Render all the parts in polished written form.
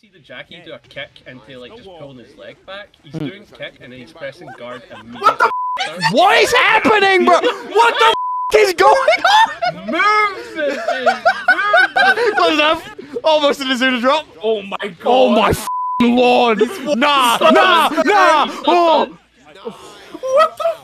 See the Jackie do a kick into like just pulling his leg back? He's doing kick and then he's pressing guard immediately. What the What is happening, bro? What the is going on? Movement, dude! Close enough. Almost in the Zuna drop. Oh my god! Oh my lord! Nah! Oh. What the?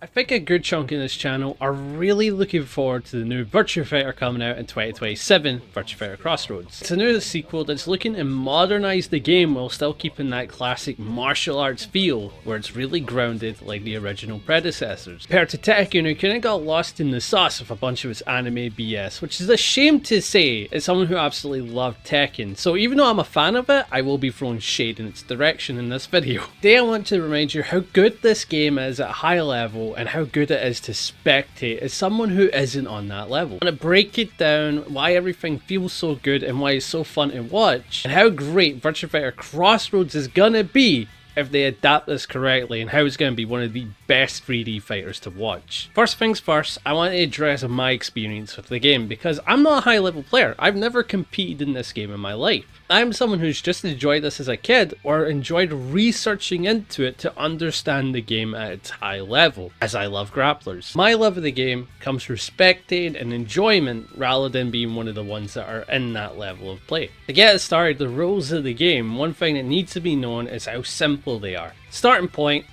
I think a good chunk in this channel are really looking forward to the new Virtua Fighter coming out in 2027, Virtua Fighter Crossroads. It's a new sequel that's looking to modernise the game while still keeping that classic martial arts feel, where it's really grounded like the original predecessors. Compared to Tekken, who kinda got lost in the sauce of a bunch of its anime BS, which is a shame to say as someone who absolutely loved Tekken. So even though I'm a fan of it, I will be throwing shade in its direction in this video. Today I want to remind you how good this game is at a high level and how good it is to spectate as someone who isn't on that level. I'm going to break it down, why everything feels so good and why it's so fun to watch, and how great Virtua Fighter Crossroads is gonna be if they adapt this correctly, and how it's going to be one of the best 3D fighters to watch. First things first, I want to address my experience with the game, because I'm not a high level player. I've never competed in this game in my life. I'm someone who's just enjoyed this as a kid, or enjoyed researching into it to understand the game at its high level, as I love grapplers. My love of the game comes through spectating and enjoyment, rather than being one of the ones that are in that level of play. To get started, the rules of the game, one thing that needs to be known is how simple they are. Starting point,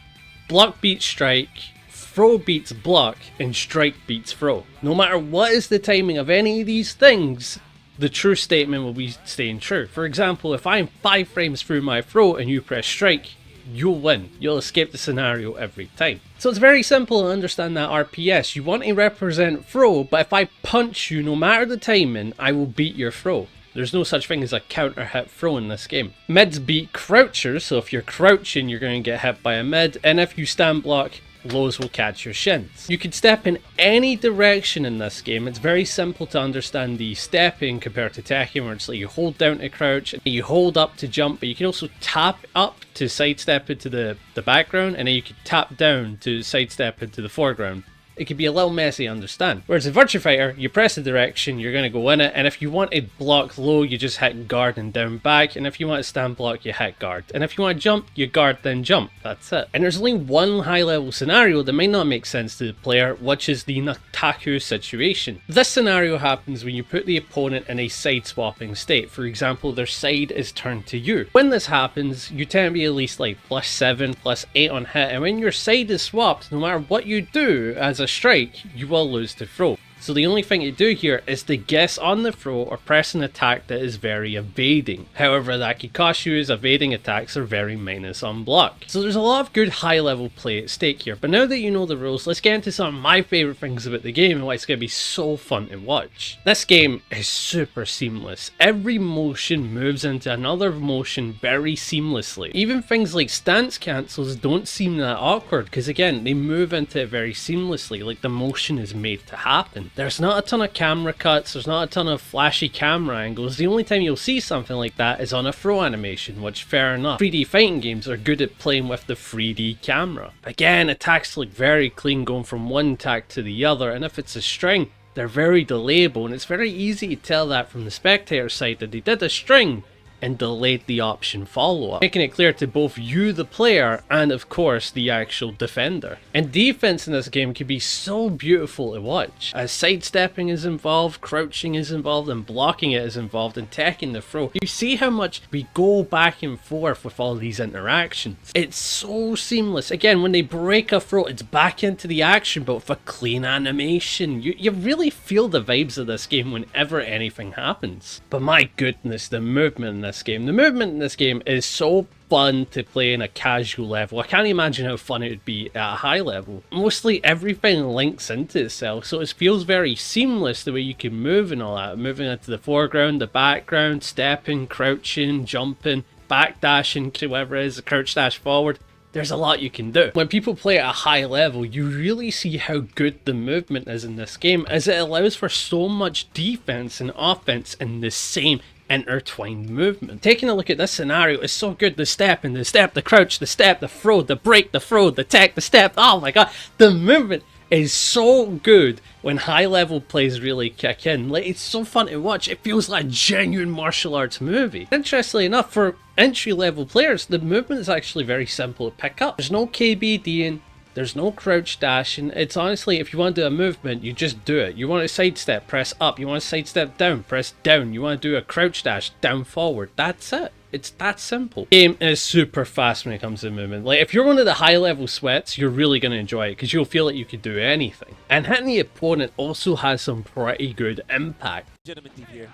block beats strike, throw beats block, and strike beats throw. No matter what is the timing of any of these things, the true statement will be staying true. For example, if I'm 5 frames through my throw and you press strike, you'll win. You'll escape the scenario every time. So it's very simple to understand that RPS. You want to represent throw, but if I punch you, no matter the timing, I will beat your throw. There's no such thing as a counter hit throw in this game. Mids beat crouchers, so if you're crouching, you're going to get hit by a mid, and if you stand block, lows will catch your shins. You can step in any direction in this game. It's very simple to understand the stepping compared to Tekken, where it's like you hold down to crouch, and you hold up to jump, but you can also tap up to sidestep into the background, and then you can tap down to sidestep into the foreground. It can be a little messy to understand. Whereas in Virtua Fighter, you press the direction, you're going to go in it, and if you want to block low, you just hit guard and down back, and if you want to stand block, you hit guard. And if you want to jump, you guard then jump. That's it. And there's only one high level scenario that might not make sense to the player, which is the Nataku situation. This scenario happens when you put the opponent in a side swapping state. For example, their side is turned to you. When this happens, you tend to be at least like +7, +8 on hit, and when your side is swapped, no matter what you do as a strike, you will lose to throw. So the only thing to do here is to guess on the throw or press an attack that is very evading. However, that could cost you, as evading attacks are very minus on block. So there's a lot of good high level play at stake here. But now that you know the rules, let's get into some of my favourite things about the game and why it's going to be so fun to watch. This game is super seamless. Every motion moves into another motion very seamlessly. Even things like stance cancels don't seem that awkward, because again, they move into it very seamlessly, like the motion is made to happen. There's not a ton of camera cuts, there's not a ton of flashy camera angles. The only time you'll see something like that is on a throw animation, which fair enough. 3D fighting games are good at playing with the 3D camera. Again, attacks look very clean going from one attack to the other, and if it's a string, they're very delayable, and it's very easy to tell that from the spectator side that they did a string and delayed the option follow-up, making it clear to both you, the player, and of course the actual defender. And defense in this game can be so beautiful to watch, as sidestepping is involved, crouching is involved, and blocking it is involved, and taking the throw. You see how much we go back and forth with all these interactions. It's so seamless. Again, when they break a throw, it's back into the action, but with a clean animation. You really feel the vibes of this game whenever anything happens. But my goodness, the movement in this game. The movement in this game is so fun to play in a casual level. I can't imagine how fun it would be at a high level. Mostly everything links into itself, so it feels very seamless the way you can move and all that. Moving into the foreground, the background, stepping, crouching, jumping, backdashing to whatever it is, crouch dash forward. There's a lot you can do. When people play at a high level, you really see how good the movement is in this game, as it allows for so much defense and offense in the same intertwined movement. Taking a look at this scenario is so good. The step, the crouch, the step, the throw, the break, the throw, the tech, the step. Oh my god, the movement is so good when high level plays really kick in. Like, it's so fun to watch. It feels like a genuine martial arts movie. Interestingly enough, for entry level players, the movement is actually very simple to pick up. There's no KBDing, there's no crouch dashing. It's honestly, if you want to do a movement, you just do it. You want to sidestep, press up. You want to sidestep down, press down. You want to do a crouch dash, down forward. That's it. It's that simple. The game is super fast when it comes to movement. Like, if you're one of the high level sweats, you're really going to enjoy it because you'll feel like you could do anything. And hitting the opponent also has some pretty good impact. Here.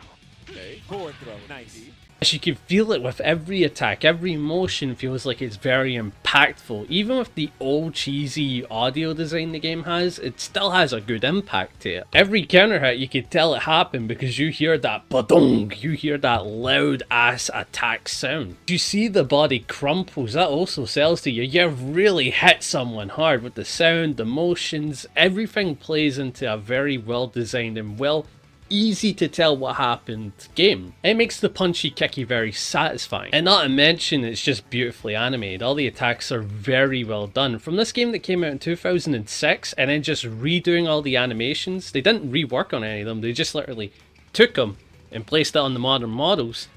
Okay. Forward throw. Nice. As you can feel it with every attack, every motion feels like it's very impactful. Even with the old cheesy audio design the game has, it still has a good impact to it. Every counter hit, you can tell it happened because you hear that ba-dong, you hear that loud ass attack sound. You see the body crumples, that also sells to you. You've really hit someone hard with the sound, the motions, everything plays into a very well designed and easy to tell what happened game. It makes the punchy kicky very satisfying. And not to mention, it's just beautifully animated. All the attacks are very well done. From this game that came out in 2006 and then just redoing all the animations, they didn't rework on any of them, they just literally took them and placed it on the modern models.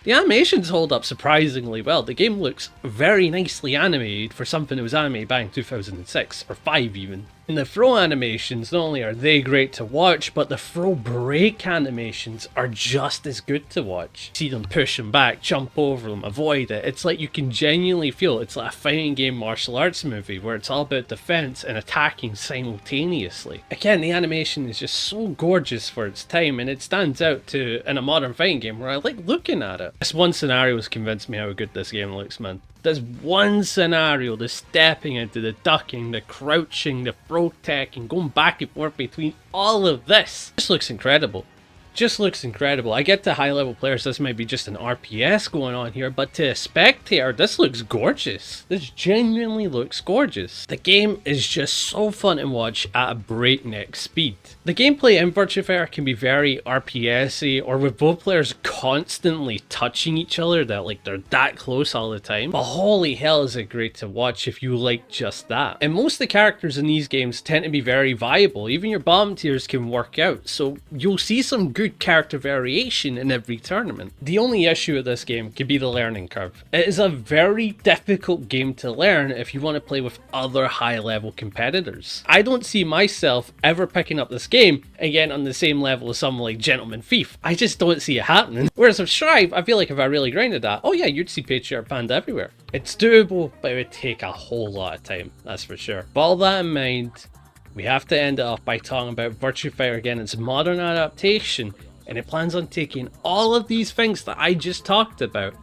The animations hold up surprisingly well. The game looks very nicely animated for something that was animated back in 2006, or 5 even. And the throw animations, not only are they great to watch, but the throw break animations are just as good to watch. See them push them back, jump over them, avoid it. It's like you can genuinely feel it's like a fighting game martial arts movie where it's all about defense and attacking simultaneously. Again, the animation is just so gorgeous for its time, and it stands out in a modern fighting game where I like looking at it. This one scenario has convinced me how good this game looks, man. There's one scenario, the stepping into, the ducking, the crouching, the throw tech, and going back and forth between all of this. Just looks incredible. Just looks incredible. I get to high level players, this might be just an RPS going on here, but to a spectator, this looks gorgeous. This genuinely looks gorgeous. The game is just so fun to watch at a breakneck speed. The gameplay in Virtua Fighter can be very RPS-y, or with both players constantly touching each other, that like they're that close all the time. But holy hell is it great to watch if you like just that. And most of the characters in these games tend to be very viable. Even your bottom tiers can work out, so you'll see some good character variation in every tournament. The only issue with this game could be the learning curve. It is a very difficult game to learn if you want to play with other high level competitors. I don't see myself ever picking up this game again on the same level as someone like Gentleman Thief. I just don't see it happening. Whereas with Strive, I feel like if I really grinded that, oh yeah, you'd see Patriarch Panda everywhere. It's doable, but it would take a whole lot of time, that's for sure. But all that in mind, we have to end it off by talking about Virtua Fighter again, its modern adaptation, and it plans on taking all of these things that I just talked about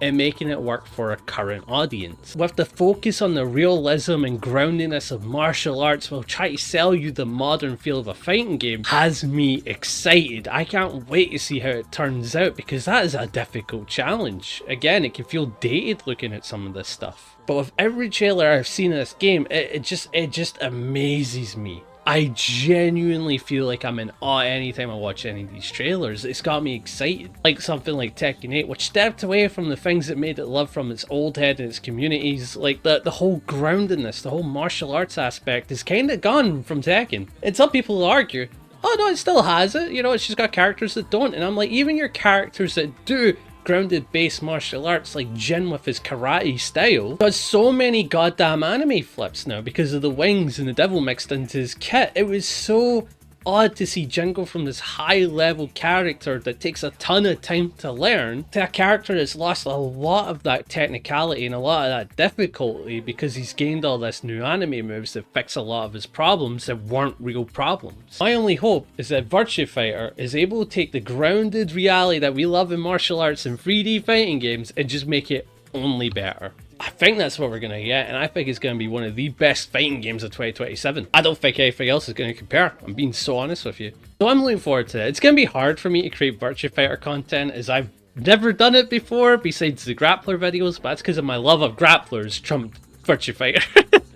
and making it work for a current audience. With the focus on the realism and groundiness of martial arts while trying to sell you the modern feel of a fighting game has me excited. I can't wait to see how it turns out because that is a difficult challenge. Again, it can feel dated looking at some of this stuff. But with every trailer I've seen of this game, it just amazes me. I genuinely feel like I'm in awe anytime I watch any of these trailers. It's got me excited. Like something like Tekken 8, which stepped away from the things that made it loved from its old head and its communities. Like the whole groundedness, the whole martial arts aspect is kind of gone from Tekken. And some people will argue, oh no, it still has it. You know, it's just got characters that don't. And I'm like, even your characters that do grounded base martial arts like Jin with his karate style does so many goddamn anime flips now because of the wings and the devil mixed into his kit. It was so odd to see Jin go from this high level character that takes a ton of time to learn to a character that's lost a lot of that technicality and a lot of that difficulty because he's gained all this new anime moves that fix a lot of his problems that weren't real problems. My only hope is that Virtua Fighter is able to take the grounded reality that we love in martial arts and 3D fighting games and just make it only better. I think that's what we're going to get, and I think it's going to be one of the best fighting games of 2027. I don't think anything else is going to compare. I'm being so honest with you. So I'm looking forward to it. It's going to be hard for me to create Virtua Fighter content as I've never done it before besides the grappler videos, but that's because of my love of grapplers trumped Virtua Fighter.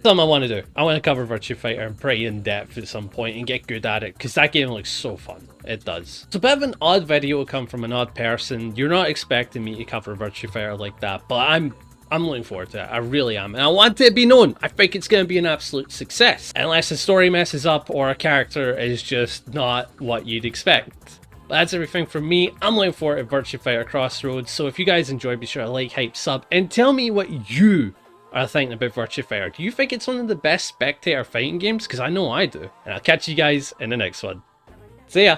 Something I want to do. I want to cover Virtua Fighter and pretty in depth at some point and get good at it because that game looks so fun. It does. It's a bit of an odd video to come from an odd person. You're not expecting me to cover Virtua Fighter like that, but I'm I'm looking forward to it. I really am. And I want it to be known. I think it's going to be an absolute success. Unless the story messes up or a character is just not what you'd expect. But that's everything from me. I'm looking forward to Virtua Fighter Crossroads. So if you guys enjoy, be sure to like, hype, sub, and tell me what you are thinking about Virtua Fighter. Do you think it's one of the best spectator fighting games? Because I know I do. And I'll catch you guys in the next one. See ya!